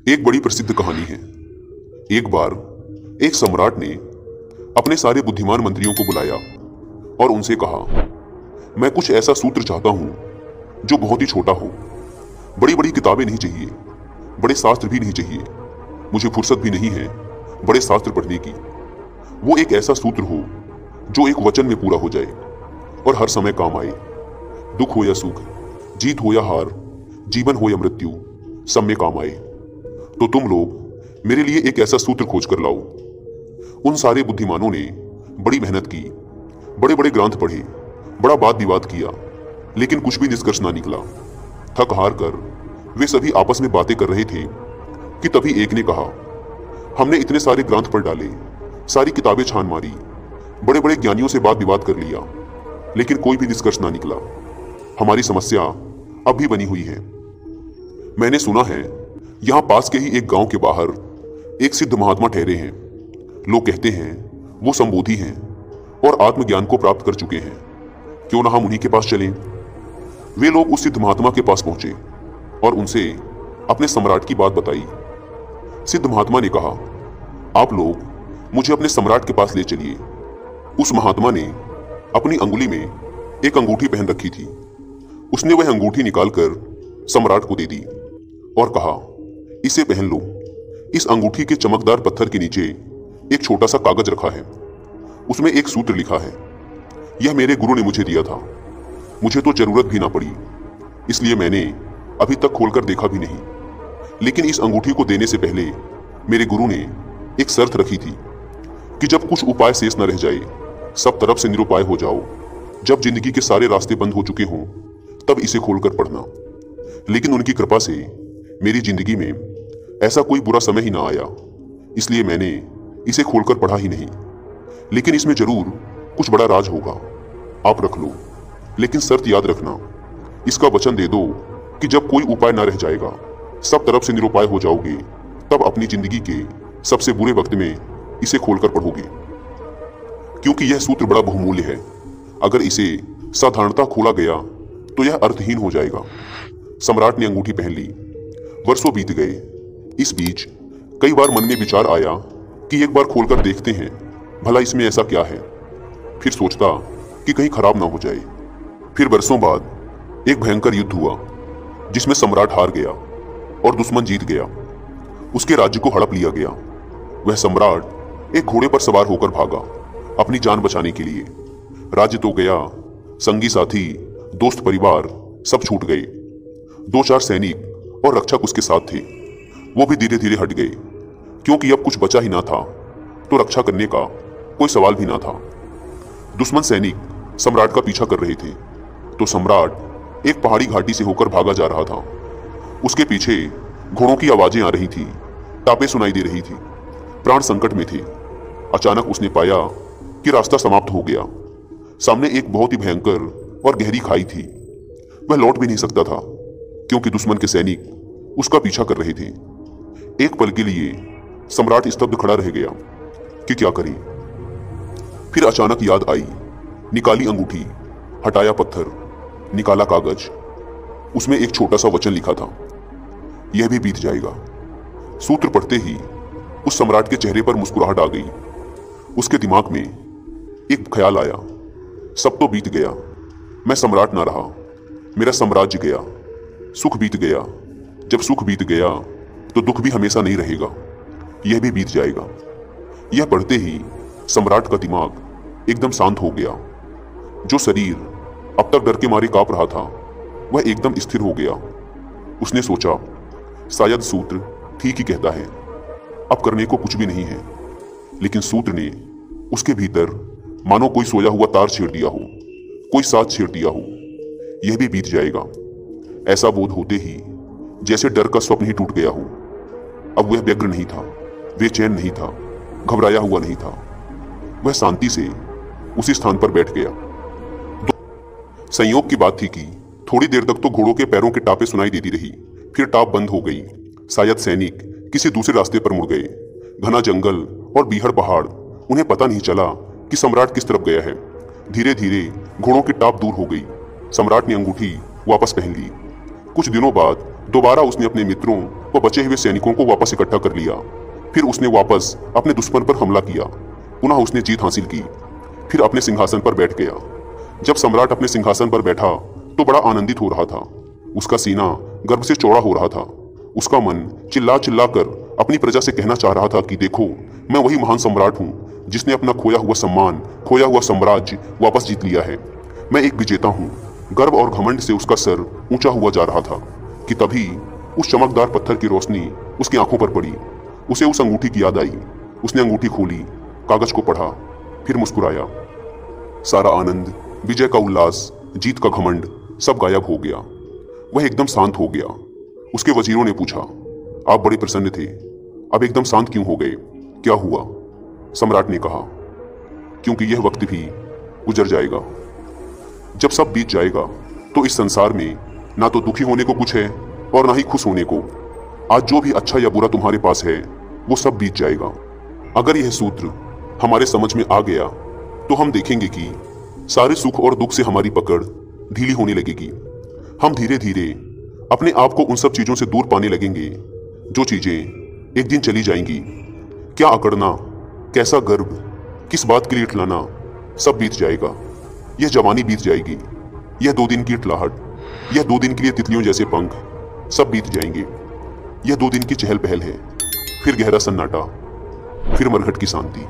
एक बड़ी प्रसिद्ध कहानी है। एक बार एक सम्राट ने अपने सारे बुद्धिमान मंत्रियों को बुलाया और उनसे कहा, मैं कुछ ऐसा सूत्र चाहता हूं जो बहुत ही छोटा हो। बड़ी बड़ी किताबें नहीं चाहिए, बड़े शास्त्र भी नहीं चाहिए। मुझे फुर्सत भी नहीं है बड़े शास्त्र पढ़ने की। वो एक ऐसा सूत्र हो जो एक वचन में पूरा हो जाए और हर समय काम आए। दुख हो या सुख, जीत हो या हार, जीवन हो या मृत्यु, सब में काम आए। तो तुम लोग मेरे लिए एक ऐसा सूत्र खोज कर लाओ। उन सारे बुद्धिमानों ने बड़ी मेहनत की, बड़े बड़े ग्रंथ पढ़े, बड़ा वाद विवाद किया, लेकिन कुछ भी निष्कर्ष ना निकला। थक हार कर वे सभी आपस में बातें कर रहे थे कि तभी एक ने कहा, हमने इतने सारे ग्रंथ पढ़ डाले, सारी किताबें छान मारी, बड़े बड़े ज्ञानियों से वाद विवाद कर लिया, लेकिन कोई भी निष्कर्ष ना निकला। हमारी समस्या अब भी बनी हुई है। मैंने सुना है यहाँ पास के ही एक गांव के बाहर एक सिद्ध महात्मा ठहरे हैं। लोग कहते हैं वो संबोधि हैं और आत्मज्ञान को प्राप्त कर चुके हैं। क्यों ना हम उन्हीं के पास चलें। वे लोग उस सिद्ध महात्मा के पास पहुंचे और उनसे अपने सम्राट की बात बताई। सिद्ध महात्मा ने कहा, आप लोग मुझे अपने सम्राट के पास ले चलिए। उस महात्मा ने अपनी अंगुली में एक अंगूठी पहन रखी थी। उसने वह अंगूठी निकालकर सम्राट को दे दी और कहा, इसे पहन लो। इस अंगूठी के चमकदार पत्थर के नीचे एक छोटा सा कागज रखा है। उसमें एक सूत्र लिखा है। यह मेरे गुरु ने मुझे दिया था। मुझे तो जरूरत भी ना पड़ी, इसलिए मैंने अभी तक खोलकर देखा भी नहीं। लेकिन इस अंगूठी को देने से पहले मेरे गुरु ने एक शर्त रखी थी कि जब कुछ उपाय शेष न रह जाए, सब तरफ से निरुपाय हो जाओ, जब जिंदगी के सारे रास्ते बंद हो चुके हों, तब इसे खोलकर पढ़ना। लेकिन उनकी कृपा से मेरी जिंदगी में ऐसा कोई बुरा समय ही ना आया, इसलिए मैंने इसे खोलकर पढ़ा ही नहीं। लेकिन इसमें जरूर कुछ बड़ा राज होगा। आप रख लो, लेकिन शर्त याद रखना, इसका वचन दे दो कि जब कोई उपाय ना रह जाएगा, सब तरफ से निरुपाय हो जाओगे, तब अपनी जिंदगी के सबसे बुरे वक्त में इसे खोलकर पढ़ोगे। क्योंकि यह सूत्र बड़ा बहुमूल्य है। अगर इसे साधारणता खोला गया तो यह अर्थहीन हो जाएगा। सम्राट ने अंगूठी पहन ली। वर्षों बीत गए। इस बीच कई बार मन में विचार आया कि एक बार खोलकर देखते हैं, भला इसमें ऐसा क्या है। फिर सोचता कि कहीं खराब ना हो जाए। फिर वर्षों बाद एक भयंकर युद्ध हुआ जिसमें सम्राट हार गया और दुश्मन जीत गया। उसके राज्य को हड़प लिया गया। वह सम्राट एक घोड़े पर सवार होकर भागा अपनी जान बचाने के लिए। राज्य तो गया, संगी साथी, दोस्त परिवार सब छूट गए। 2-4 सैनिक और रक्षक उसके साथ थे, वो भी धीरे धीरे हट गए, क्योंकि अब कुछ बचा ही ना था, तो रक्षा करने का कोई सवाल भी ना था। दुश्मन सैनिक सम्राट का पीछा कर रहे थे, तो सम्राट एक पहाड़ी घाटी से होकर भागा जा रहा था। उसके पीछे घोड़ों की आवाजें आ रही थी, टापें सुनाई दे रही थी, प्राण संकट में थे। अचानक उसने पाया कि रास्ता समाप्त हो गया। सामने एक बहुत ही भयंकर और गहरी खाई थी। वह लौट भी नहीं सकता था, क्योंकि दुश्मन के सैनिक उसका पीछा कर रहे थे। एक पल के लिए सम्राट स्तब्ध खड़ा रह गया कि क्या करे। फिर अचानक याद आई। निकाली अंगूठी, हटाया पत्थर, निकाला कागज। उसमें एक छोटा सा वचन लिखा था, यह भी बीत जाएगा। सूत्र पढ़ते ही उस सम्राट के चेहरे पर मुस्कुराहट आ गई। उसके दिमाग में एक ख्याल आया, सब तो बीत गया, मैं सम्राट ना रहा, मेरा साम्राज्य गया, सुख बीत गया। जब सुख बीत गया तो दुख भी हमेशा नहीं रहेगा, यह भी बीत जाएगा। यह पढ़ते ही सम्राट का दिमाग एकदम शांत हो गया। जो शरीर अब तक डर के मारे कांप रहा था, वह एकदम स्थिर हो गया। उसने सोचा, शायद सूत्र ठीक ही कहता है, अब करने को कुछ भी नहीं है। लेकिन सूत्र ने उसके भीतर मानो कोई सोया हुआ तार छेड़ दिया हो, कोई साथ छेड़ दिया हो। यह भी बीत जाएगा। ऐसा बोध होते ही जैसे डर का स्वप्न ही टूट गया हो। अब वह व्यग्र नहीं था, बेचैन नहीं था, घबराया हुआ नहीं था। वह शांति से उसी स्थान पर बैठ गया। संयोग की बात थी कि थोड़ी देर तक तो घोड़ों के पैरों के टापे सुनाई देती रही, फिर टाप बंद हो गई। शायद सैनिक किसी दूसरे रास्ते पर मुड़ गए। घना जंगल और बीहड़ पहाड़, उन्हें पता नहीं चला कि सम्राट किस तरफ गया है। धीरे धीरे घोड़ों की टाप दूर हो गई। सम्राट ने अंगूठी वापस पहन ली। कुछ दिनों बाद दोबारा उसने अपने मित्रों वह बचे हुए सैनिकों को वापस इकट्ठा कर लिया। फिर उसने वापस अपने दुश्मन पर हमला किया। पुनः उसने जीत हासिल की। फिर अपने सिंहासन पर बैठ गया। जब सम्राट अपने सिंहासन पर बैठा तो बड़ा आनंदित हो रहा था। उसका सीना गर्व से चौड़ा हो रहा था। उसका मन चिल्ला चिल्ला कर अपनी प्रजा से कहना चाह रहा था कि देखो, मैं वही महान सम्राट हूँ जिसने अपना खोया हुआ सम्मान, खोया हुआ साम्राज्य वापस जीत लिया है। मैं एक विजेता हूँ। गर्व और घमंड से उसका सर ऊंचा हुआ जा रहा था कि तभी उस चमकदार पत्थर की रोशनी उसकी आंखों पर पड़ी। उसे उस अंगूठी की याद आई। उसने अंगूठी खोली, कागज को पढ़ा, फिर मुस्कुराया। सारा आनंद, विजय का उल्लास, जीत का घमंड सब गायब हो गया। वह एकदम शांत हो गया। उसके वजीरों ने पूछा, आप बड़े प्रसन्न थे, अब एकदम शांत क्यों हो गए? क्या हुआ? सम्राट ने कहा, क्योंकि यह वक्त भी गुजर जाएगा। जब सब बीत जाएगा तो इस संसार में ना तो दुखी होने को कुछ है और ना ही खुश होने को। आज जो भी अच्छा या बुरा तुम्हारे पास है वो सब बीत जाएगा। अगर यह सूत्र हमारे समझ में आ गया तो हम देखेंगे कि सारे सुख और दुख से हमारी पकड़ ढीली होने लगेगी। हम धीरे धीरे अपने आप को उन सब चीजों से दूर पाने लगेंगे जो चीजें एक दिन चली जाएंगी। क्या अकड़ना, कैसा गर्व, किस बात के लिए इठलाना, सब बीत जाएगा। यह जवानी बीत जाएगी, यह 2 दिन की इठलाहट, यह 2 दिन के लिए तितलियों जैसे पंख, सब बीत जाएंगे। यह 2 दिन की चहल पहल है, फिर गहरा सन्नाटा, फिर मरघट की शांति।